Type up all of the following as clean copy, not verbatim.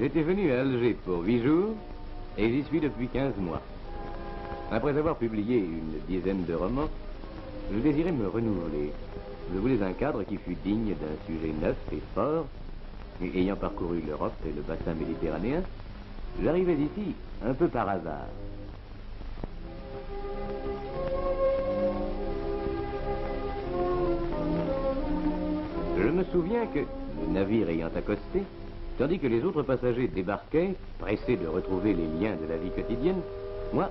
J'étais venu à Alger pour 8 jours et j'y suis depuis 15 mois. Après avoir publié une dizaine de romans, je désirais me renouveler. Je voulais un cadre qui fût digne d'un sujet neuf et fort, et ayant parcouru l'Europe et le bassin méditerranéen, j'arrivais ici un peu par hasard. Je me souviens que, le navire ayant accosté, tandis que les autres passagers débarquaient, pressés de retrouver les liens de la vie quotidienne, moi,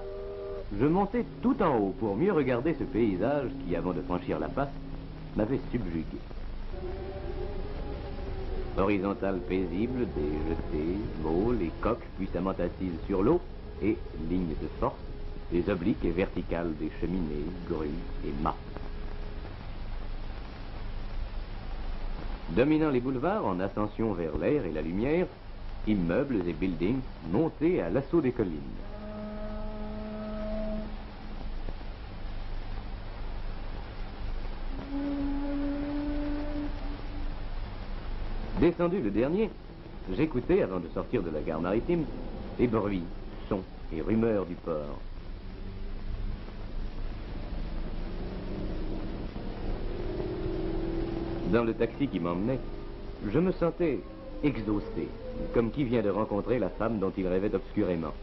je montais tout en haut pour mieux regarder ce paysage qui, avant de franchir la passe, m'avait subjugué. Horizontale paisible, des jetées, mots, les coques puissamment assises sur l'eau, et, lignes de force, les obliques et verticales des cheminées, grues et mâts. Dominant les boulevards en ascension vers l'air et la lumière, immeubles et buildings montés à l'assaut des collines. Descendu le dernier, j'écoutais, avant de sortir de la gare maritime, les bruits, sons et rumeurs du port. Dans le taxi qui m'emmenait, je me sentais exaucé, comme qui vient de rencontrer la femme dont il rêvait obscurément.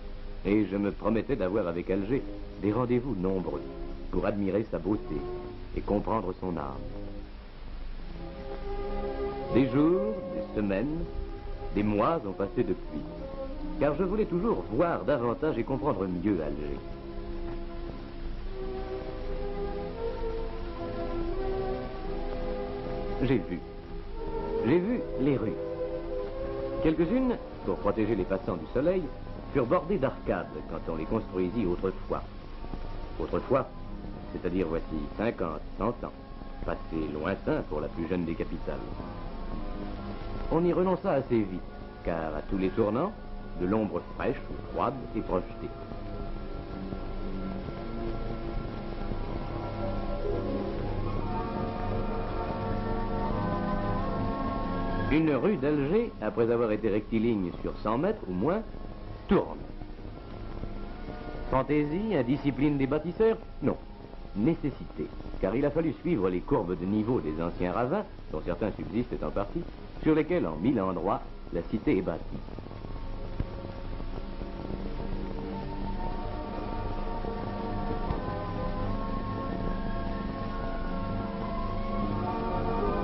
Et je me promettais d'avoir avec Alger des rendez-vous nombreux pour admirer sa beauté et comprendre son âme. Des jours, des semaines, des mois ont passé depuis, car je voulais toujours voir davantage et comprendre mieux Alger. J'ai vu les rues. Quelques-unes, pour protéger les passants du soleil, furent bordées d'arcades quand on les construisit autrefois. Autrefois, c'est-à-dire voici 50, 100 ans, passé lointain pour la plus jeune des capitales. On y renonça assez vite, car à tous les tournants, de l'ombre fraîche ou froide est projetée. Une rue d'Alger, après avoir été rectiligne sur 100 mètres ou moins, tourne. Fantaisie, indiscipline des bâtisseurs? Non. Nécessité, car il a fallu suivre les courbes de niveau des anciens ravins, dont certains subsistent en partie, sur lesquels, en 1000 endroits, la cité est bâtie.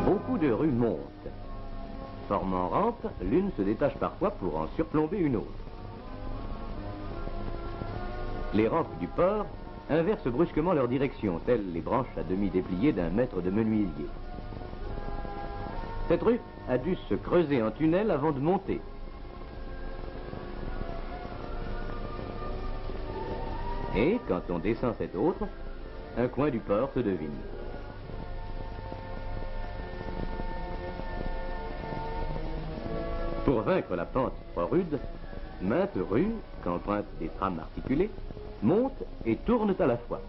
Beaucoup de rues montent. Formant rampe, l'une se détache parfois pour en surplomber une autre. Les rampes du port inversent brusquement leur direction, telles les branches à demi dépliées d'un maître de menuisier. Cette rue a dû se creuser en tunnel avant de monter. Et quand on descend cette autre, un coin du port se devine. Pour vaincre la pente trop rude, maintes rues, qu'empruntent des trames articulées, montent et tournent à la fois.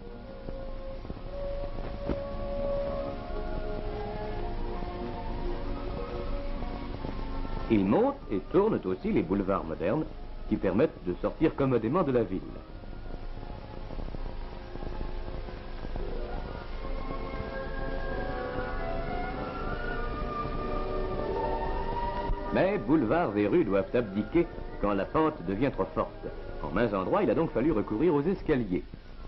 Ils montent et tournent aussi les boulevards modernes qui permettent de sortir commodément de la ville. Mais boulevards et rues doivent abdiquer quand la pente devient trop forte. En maints endroits, il a donc fallu recourir aux escaliers.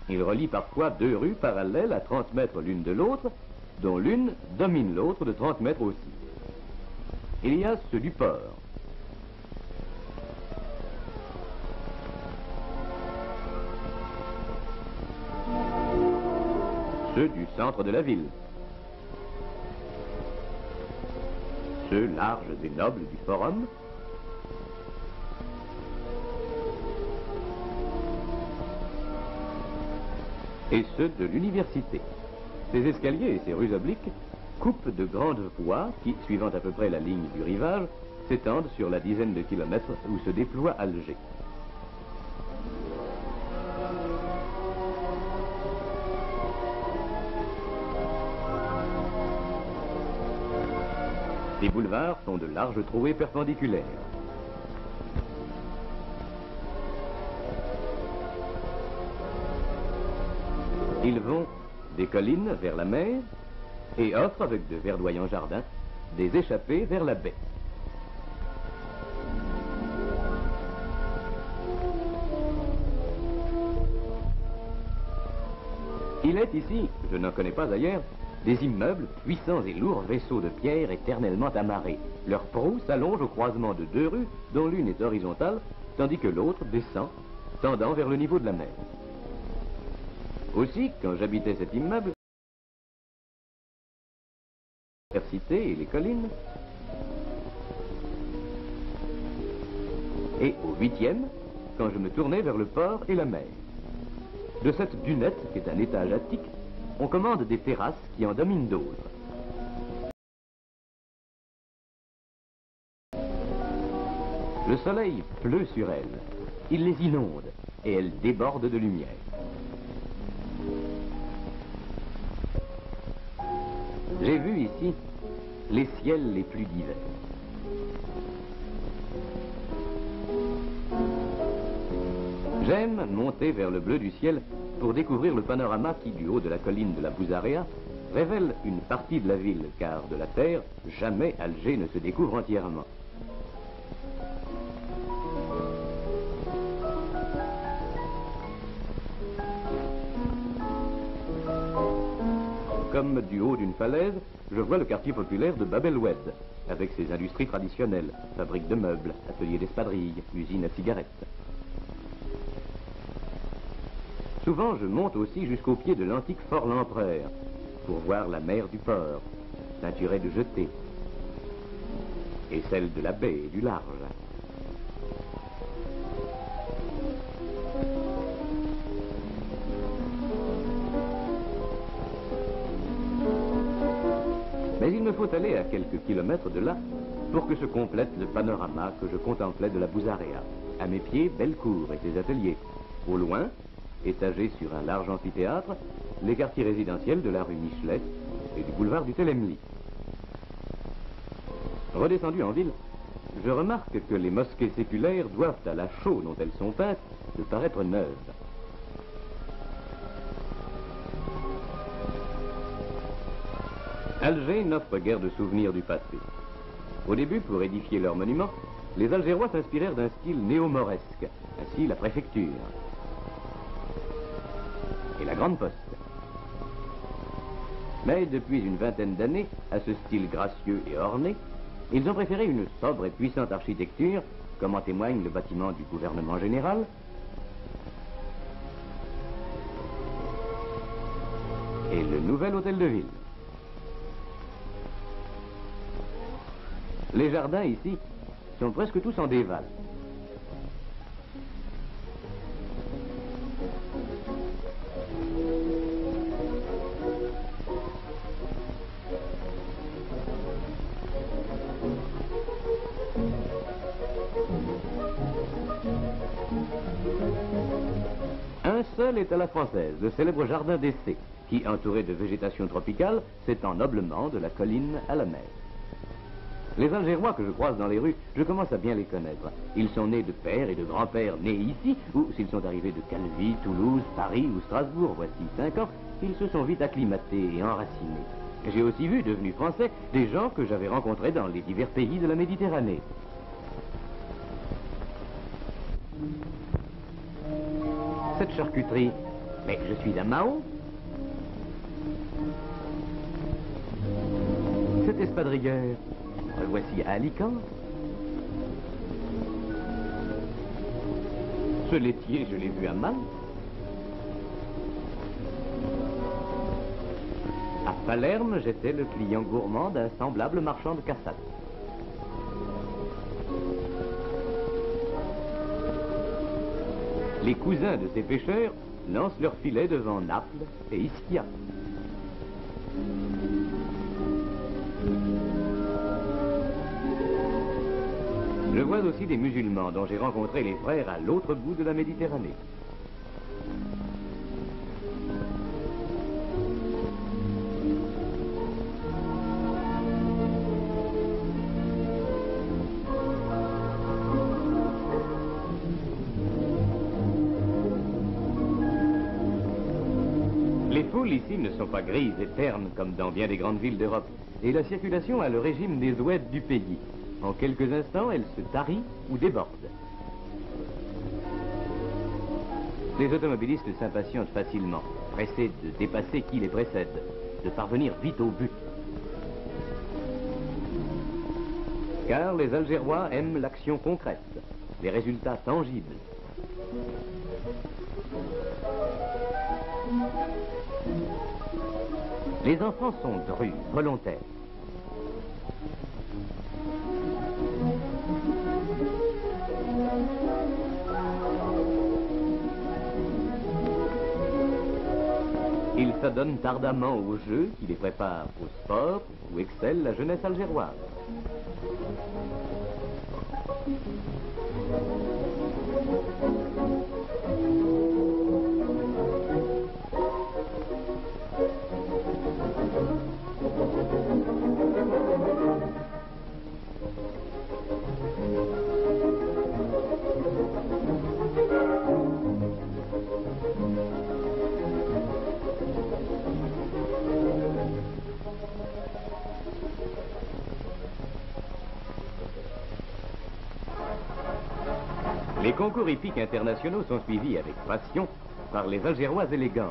Ils relient parfois deux rues parallèles à 30 mètres l'une de l'autre, dont l'une domine l'autre de 30 mètres aussi. Il y a ceux du port. Ceux du centre de la ville. Ceux larges et nobles du forum. Et ceux de l'université. Ces escaliers et ces rues obliques coupent de grandes voies qui, suivant à peu près la ligne du rivage, s'étendent sur la dizaine de kilomètres où se déploie Alger. Les boulevards sont de larges trouées perpendiculaires. Ils vont des collines vers la mer et offrent, avec de verdoyants jardins, des échappées vers la baie. Il est ici, je n'en connais pas ailleurs, des immeubles, puissants et lourds vaisseaux de pierre éternellement amarrés. Leur proue s'allonge au croisement de deux rues, dont l'une est horizontale, tandis que l'autre descend, tendant vers le niveau de la mer. Aussi, quand j'habitais cet immeuble, l'université et les collines, et au 8e, quand je me tournais vers le port et la mer. De cette dunette, qui est un étage attique, on commande des terrasses qui en dominent d'autres. Le soleil pleut sur elles, il les inonde et elles débordent de lumière. J'ai vu ici les ciels les plus divers. J'aime monter vers le bleu du ciel pour découvrir le panorama qui, du haut de la colline de la Bouzarea, révèle une partie de la ville, car de la terre, jamais Alger ne se découvre entièrement. Comme du haut d'une falaise, je vois le quartier populaire de Bab el-Oued, avec ses industries traditionnelles, fabriques de meubles, ateliers d'espadrilles, usines à cigarettes. Souvent, je monte aussi jusqu'au pied de l'antique fort L'Empereur, pour voir la mer du port, ceinturée de jetées, et celle de la baie et du large. Mais il me faut aller à quelques kilomètres de là pour que se complète le panorama que je contemplais de la Bouzarea. À mes pieds, Bellecour et ses ateliers. Au loin, étagés sur un large amphithéâtre, les quartiers résidentiels de la rue Michelet et du boulevard du Telemli. Redescendu en ville, je remarque que les mosquées séculaires doivent, à la chaux dont elles sont peintes, de paraître neuves. Alger n'offre guère de souvenirs du passé. Au début, pour édifier leurs monuments, les Algérois s'inspirèrent d'un style néo-mauresque, ainsi la préfecture et la grande poste. Mais depuis une vingtaine d'années, à ce style gracieux et orné, ils ont préféré une sobre et puissante architecture, comme en témoigne le bâtiment du gouvernement général, et le nouvel hôtel de ville. Les jardins ici sont presque tous en déval. Un seul est à la française, le célèbre jardin d'essai, qui, entouré de végétation tropicale, s'étend noblement de la colline à la mer. Les Algérois que je croise dans les rues, je commence à bien les connaître. Ils sont nés de pères et de grands-pères nés ici, ou s'ils sont arrivés de Calvi, Toulouse, Paris ou Strasbourg, voici 5 ans, ils se sont vite acclimatés et enracinés. J'ai aussi vu, devenus français, des gens que j'avais rencontrés dans les divers pays de la Méditerranée. Cette charcuterie, mais je suis à Mahon. Cet espadrilleur, le voici à Alicante. Ce laitier, je l'ai vu à Malte. À Palerme, j'étais le client gourmand d'un semblable marchand de cassate. Les cousins de ces pêcheurs lancent leurs filets devant Naples et Ischia. Je vois aussi des musulmans dont j'ai rencontré les frères à l'autre bout de la Méditerranée. foules ici ne sont pas grises et ternes comme dans bien des grandes villes d'Europe. Et la circulation a le régime des oueds du pays. En quelques instants, elle se tarit ou déborde. Les automobilistes s'impatientent facilement, pressés de dépasser qui les précède, de parvenir vite au but. Car les Algérois aiment l'action concrète, les résultats tangibles. Les enfants sont drus, volontaires. Ils s'adonnent ardemment aux jeux qui les préparent au sport où excelle la jeunesse algéroise. Les concours hippiques internationaux sont suivis avec passion par les Algérois élégantes.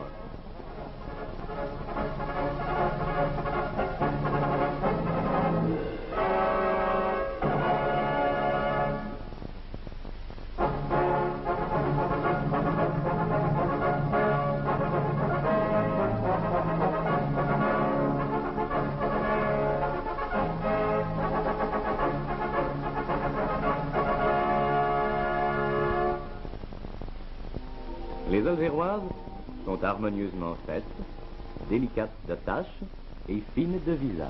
Les Algéroises sont harmonieusement faites, délicates d'attache et fines de visage.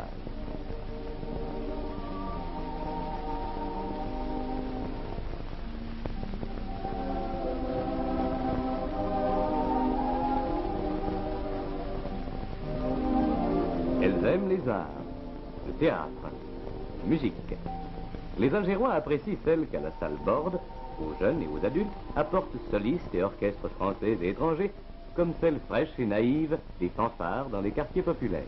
Elles aiment les arts, le théâtre, la musique. Les Algérois apprécient celles qu'à la salle borde, aux jeunes et aux adultes, apportent solistes et orchestres français et étrangers, comme celles fraîches et naïves des fanfares dans les quartiers populaires.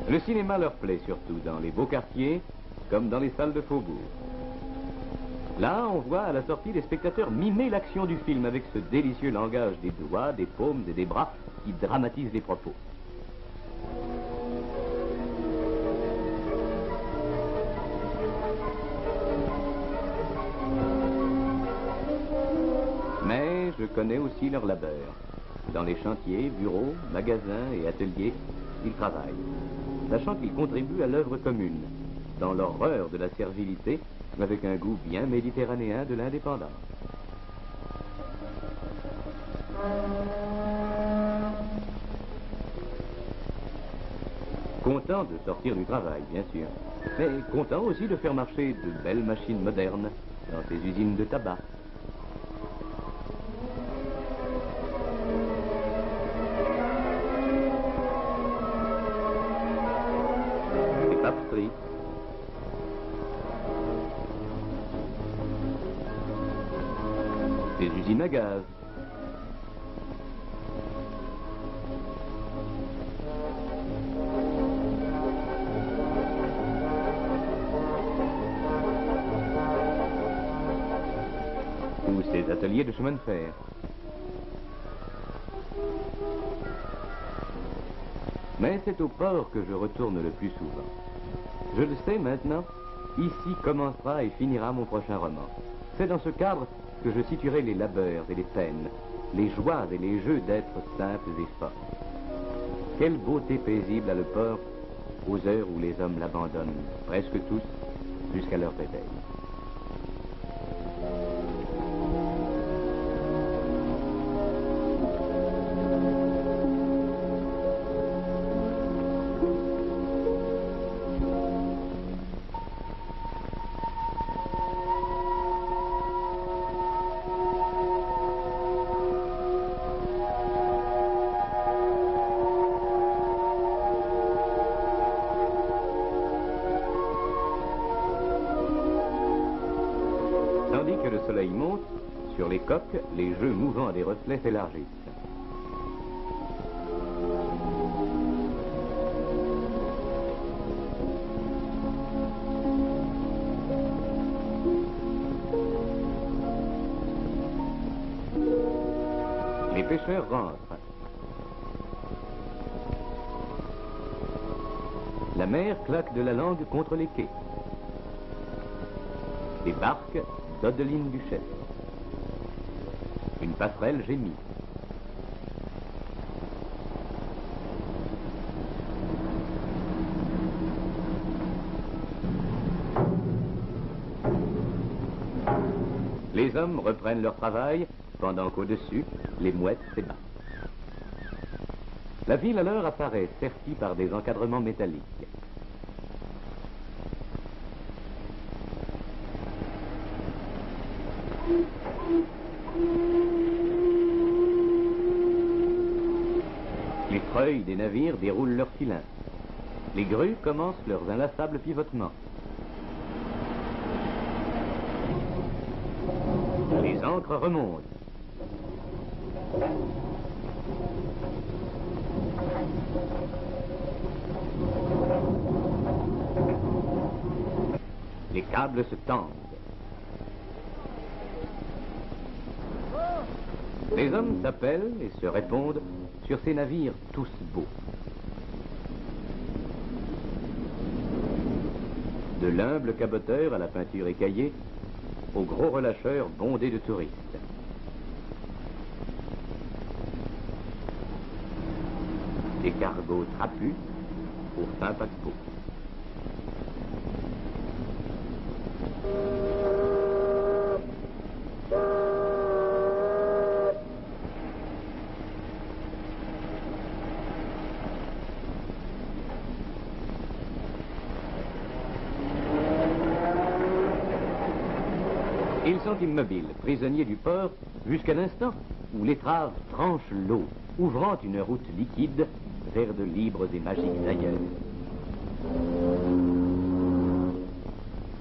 Le cinéma leur plaît surtout dans les beaux quartiers, comme dans les salles de faubourg. Là, on voit à la sortie les spectateurs mimer l'action du film avec ce délicieux langage des doigts, des paumes et des bras qui dramatise les propos. Mais je connais aussi leur labeur. Dans les chantiers, bureaux, magasins et ateliers, ils travaillent, sachant qu'ils contribuent à l'œuvre commune, dans l'horreur de la servilité, avec un goût bien méditerranéen de l'indépendance. Content de sortir du travail, bien sûr, mais content aussi de faire marcher de belles machines modernes dans ces usines de tabac. Des papeteries. Des usines à gaz. Ou ces ateliers de chemin de fer. Mais c'est au port que je retourne le plus souvent. Je le sais maintenant, ici commencera et finira mon prochain roman. C'est dans ce cadre que je situerai les labeurs et les peines, les joies et les jeux d'êtres simples et forts. Quelle beauté paisible a le port aux heures où les hommes l'abandonnent, presque tous, jusqu'à leur réveil. Sur les coques, les jeux mouvants des reflets s'élargissent. Les pêcheurs rentrent. La mer claque de la langue contre les quais. Des barques dodelinent du chef. Une passerelle gémit. Les hommes reprennent leur travail, pendant qu'au-dessus, les mouettes s'ébattent. La ville alors apparaît, sertie par des encadrements métalliques. Les treuils des navires déroulent leurs filins. Les grues commencent leurs inlassables pivotements. Les ancres remontent. Les câbles se tendent. Les hommes s'appellent et se répondent sur ces navires tous beaux. De l'humble caboteur à la peinture écaillée, au gros relâcheur bondé de touristes. Des cargos trapus aux fins paquebots. Ils sont immobiles, prisonniers du port, jusqu'à l'instant où l'étrave tranche l'eau, ouvrant une route liquide vers de libres et magiques ailleurs.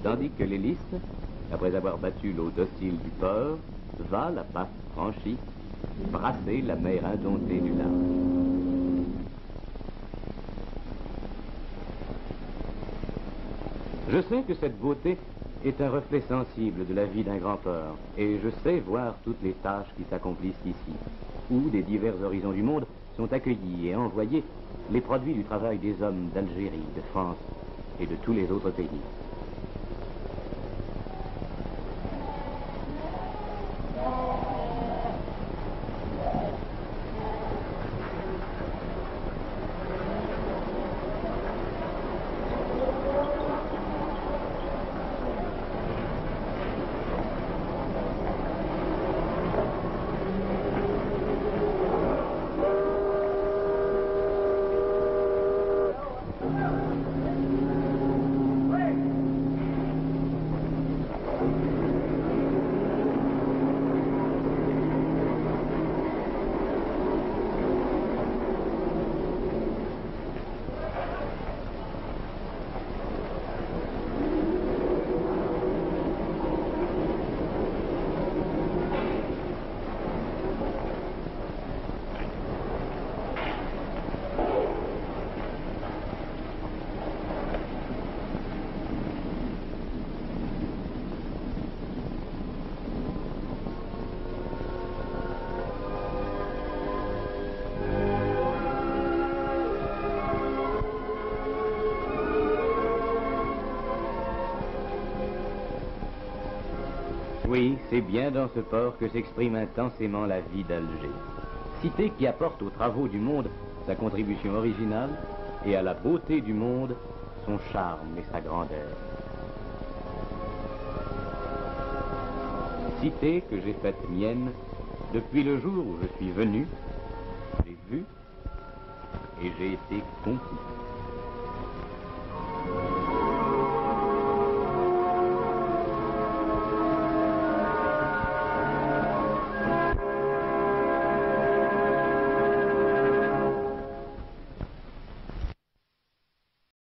Tandis que l'hélice, après avoir battu l'eau docile du port, va, la passe franchie, brasser la mer indomptée du large. Je sais que cette beauté est un reflet sensible de la vie d'un grand port, et je sais voir toutes les tâches qui s'accomplissent ici, où des divers horizons du monde sont accueillis et envoyés les produits du travail des hommes d'Algérie, de France et de tous les autres pays. Oui, c'est bien dans ce port que s'exprime intensément la vie d'Alger. Cité qui apporte aux travaux du monde sa contribution originale et à la beauté du monde son charme et sa grandeur. Cité que j'ai faite mienne depuis le jour où je suis venu, j'ai vu et j'ai été conquis.